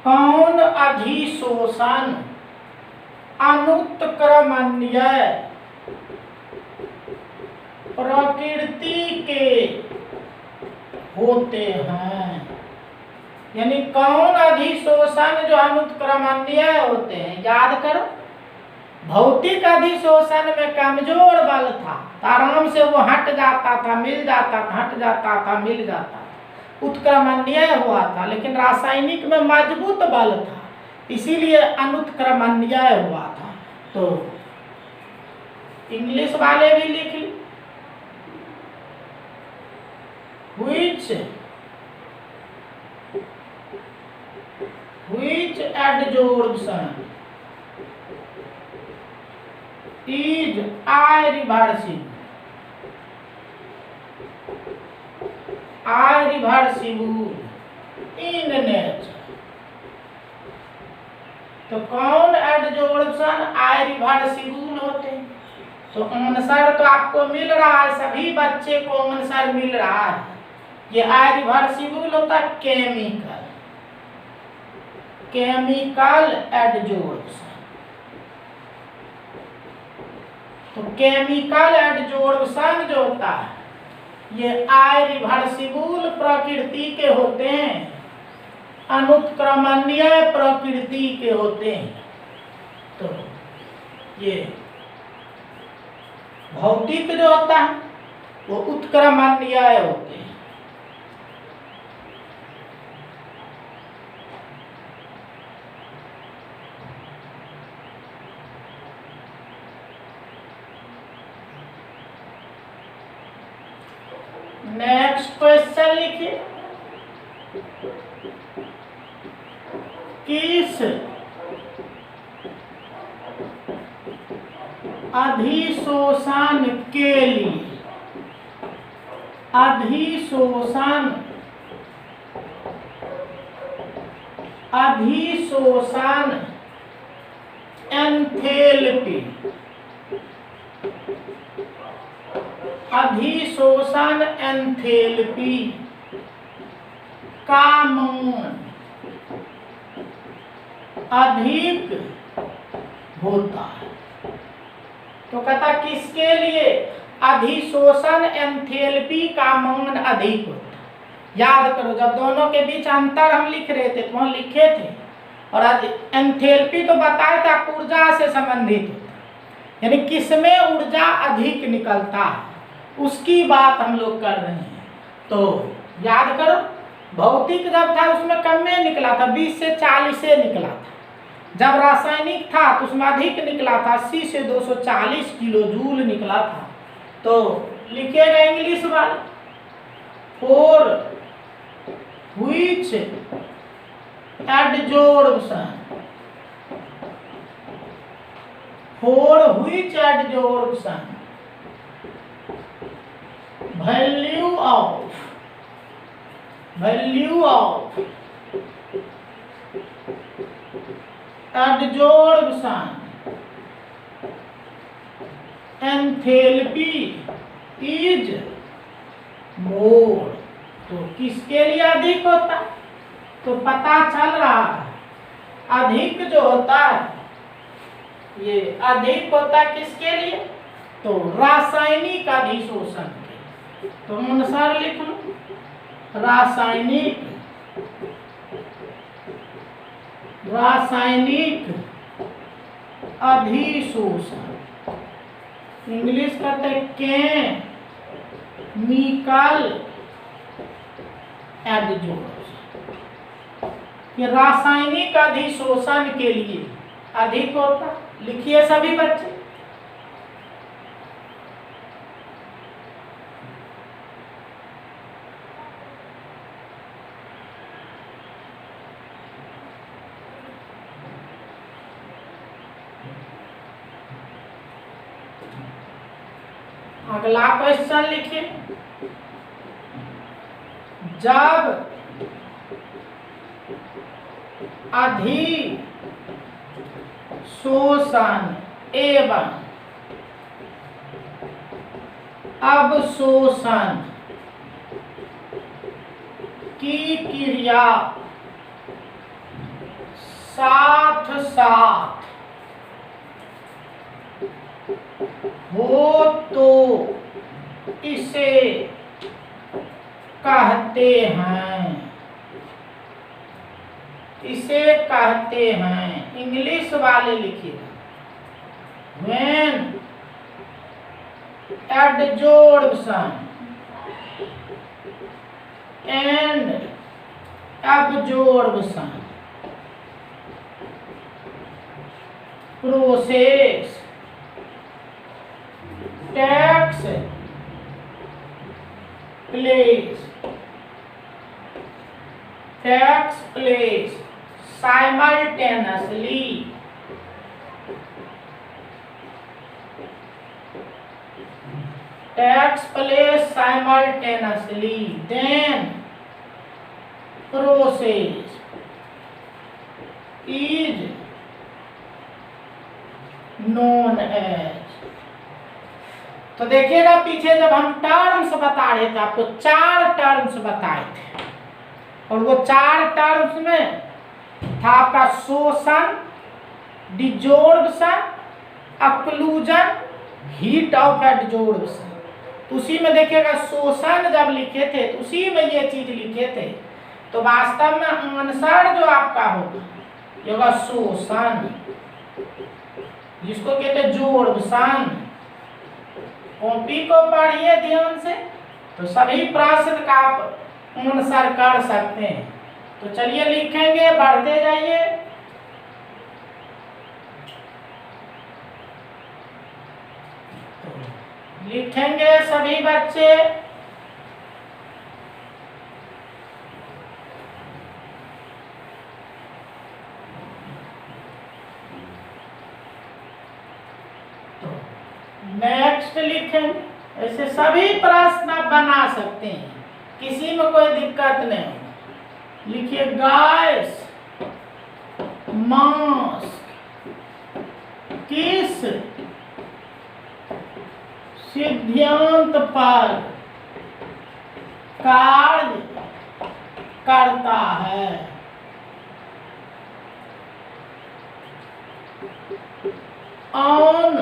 कौन अधिशोषण अनुत्क्रमणीय प्रकृति के होते हैं? यानी कौन अधिशोषण जो अनुत्क्रमणीय होते हैं? याद करो, भौतिक अधिशोषण में कमजोर बल था, आराम से वो हट जाता था, मिल जाता था, हट जाता था, मिल जाता था, उत्क्रमणीय हुआ था। लेकिन रासायनिक में मजबूत बल था, इसीलिए अनुत्क्रमणीय हुआ था। तो इंग्लिश वाले भी लिख ली, which adsorption is irreversible in nature। तो कौन एडजोर्प्शन irreversible होते हैं? तो आंसर तो आपको मिल रहा है, सभी बच्चे को आंसर मिल रहा है। ये irreversible होता है केमिकल एडजोर्प्शन। तो केमिकल एडजोर्प्शन जो होता है ये irreversible प्रकृति के होते हैं, अनुत्क्रमणीय प्रकृति के होते हैं। तो ये भौतिक जो होता है वो उत्क्रमणीय होते हैं। नेक्स्ट क्वेश्चन लिखिए, किस अधिशोषण के लिए अधिशोषण अधिशोषण एंथैल्पी अधिशोषण एंथैल्पी का मान अधिक होता है। तो कहता किसके लिए? अधिशोषण एंथैल्पी का मान अधिक होता है। याद करो, जब दोनों के बीच अंतर हम लिख रहे थे तो वहां लिखे थे, और एंथैल्पी तो बताया था ऊर्जा से संबंधित होता है, यानी किसमें ऊर्जा अधिक निकलता है उसकी बात हम लोग कर रहे हैं। तो याद करो, भौतिक जब था उसमें कम में निकला था, 20 से 40 से निकला था। जब रासायनिक था तो उसमें अधिक निकला था, 80 से 240 किलो जूल निकला था। तो लिखिएगा इंग्लिश वाला, for which adsorption, for which adsorption value of adsorption enthalpy is more। तो किसके लिए अधिक होता है? तो पता चल रहा है अधिक जो होता है ये अधिक होता है किसके लिए? तो रासायनिक अधिशोषण। तो अनुसार लिख लो, रासायनिक अधिशोषण, इंग्लिश कहते हैं केमिकल एडजॉर्प्शन। ये रासायनिक अधिशोषण के लिए अधिक होता। लिखिए सभी बच्चे, अगला क्वेश्चन लिखिए, जब अधिशोषण एवं अवशोषण की क्रिया साथ साथ हो तो इसे कहते हैं, इसे कहते हैं, इंग्लिश वाले लिखिए, when adsorption and absorption process takes place simultaneously, then process is known as। तो देखिएगा पीछे जब हम टर्म्स बता रहे थे आपको 4 टर्म्स बताए थे, और वो 4 टर्म्स में था आपका शोषण, डिजोर्प्शन, अक्लूजन, हीट ऑफ एडजोर्प्शन। उसी में देखिएगा शोषण जब लिखे थे तो उसी में ये चीज लिखे थे। तो वास्तव में आंसर जो आपका होगा ये होगा शोषण, जिसको कहते हैं जोर्प्शन। कॉपी को पढ़िए ध्यान से, तो सभी प्रश्न का आप आंसर कर सकते हैं। तो चलिए लिखेंगे, बढ़ते जाइए। लिखेंगे सभी बच्चे, नेक्स्ट लिखेंगे। ऐसे सभी प्रश्न आप बना सकते हैं, किसी में कोई दिक्कत नहीं होगा। लिखिए गैस मास किस सिद्धांत पर कार्य करता है? On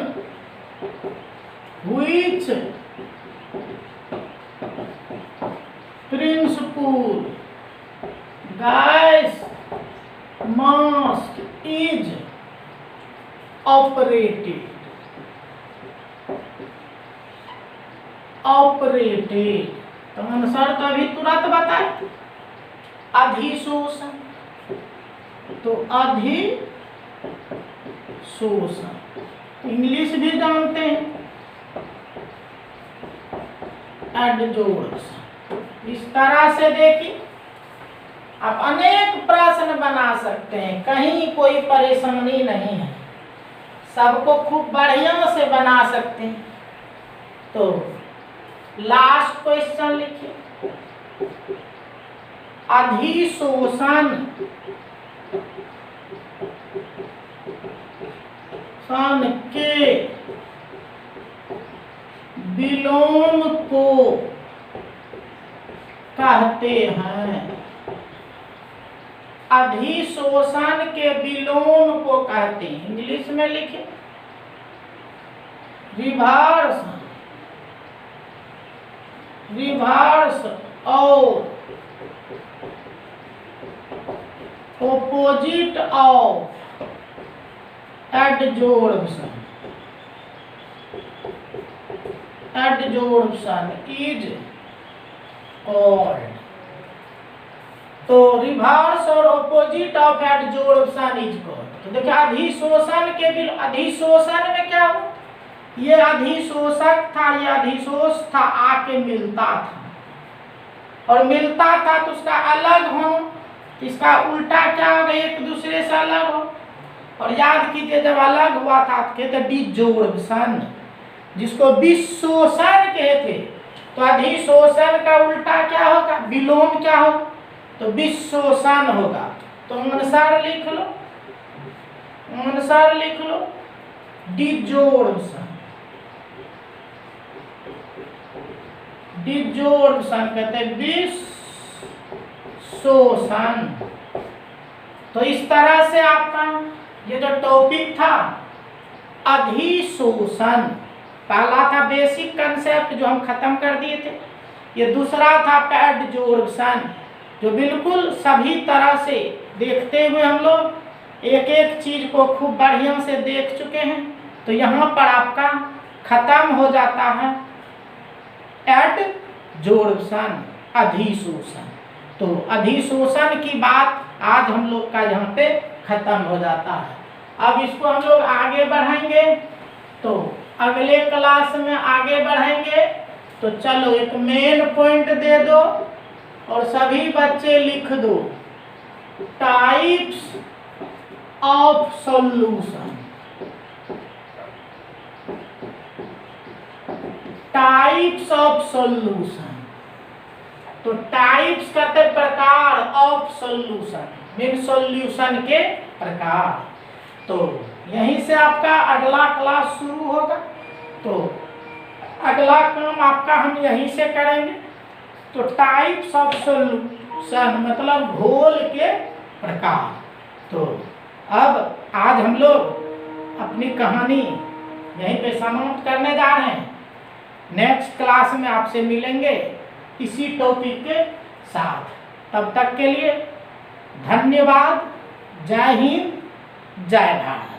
which principle gas mask is operated? तो आंसर तो अभी तुरंत बताए, अधिशोषण। तो अधिशोषण इंग्लिश भी जानते हैं, एडजोर्प्शन। इस तरह से देखिए आप अनेक प्रश्न बना सकते हैं, कहीं कोई परेशानी नहीं है, सबको खूब बढ़िया से बना सकते हैं। तो लास्ट क्वेश्चन लिखिए, अधिशोषण के विलोम को कहते हैं? अधिशोषण के विलोम को कहते हैं, इंग्लिश में लिखे रिवर्स और ऑपोजिट ऑफ एडजोर्प्शन इज कॉल्ड। तो रिवर्स और ऑपोजिट ऑफ एडजोर्प्शन इज कॉल्ड। तो देखिए अधिशोषण में क्या हो, ये अधिशोषक था, ये अधिशोष था, आके मिलता था और मिलता था तो उसका अलग हो, इसका उल्टा क्या होगा, एक दूसरे से अलग हो। और याद कीजिए जब अलग हुआ था तो कहते डिजोर्प्शन, जिसको विशोषण कहते। तो अधिशोषण का उल्टा क्या होगा, विलोम क्या होगा, तो विशोषण होगा। तो आंसर लिख लो डिजोर्प्शन कहते हैं विशोषण। तो इस तरह से आपका ये जो टॉपिक था अधिशोषण, पहला था बेसिक कंसेप्ट जो हम खत्म कर दिए थे, ये दूसरा था आपका एडजोर्प्शन, जो बिल्कुल सभी तरह से देखते हुए हम लोग एक एक चीज को खूब बढ़िया से देख चुके हैं। तो यहाँ पर आपका खत्म हो जाता है एडजोर्प्शन, अधिशोषण। तो अधिशोषण की बात आज हम लोग का यहाँ पे खत्म हो जाता है। अब इसको हम लोग आगे बढ़ाएंगे, तो अगले क्लास में आगे बढ़ेंगे। तो चलो एक मेन पॉइंट दे दो और सभी बच्चे लिख दो, types of solution. Types of solution, तो टाइप्स कहते प्रकार, ऑफ सॉल्यूशन मीन सॉल्यूशन के प्रकार। तो यहीं से आपका अगला क्लास शुरू होगा। तो अगला काम आपका हम यहीं से करेंगे। तो टाइप्स ऑफ सॉल्यूशन मतलब घोल के प्रकार। तो अब आज हम लोग अपनी कहानी यहीं पे समाप्त करने जा रहे हैं। नेक्स्ट क्लास में आपसे मिलेंगे इसी टॉपिक के साथ। तब तक के लिए धन्यवाद। जय हिंद, जय भारत।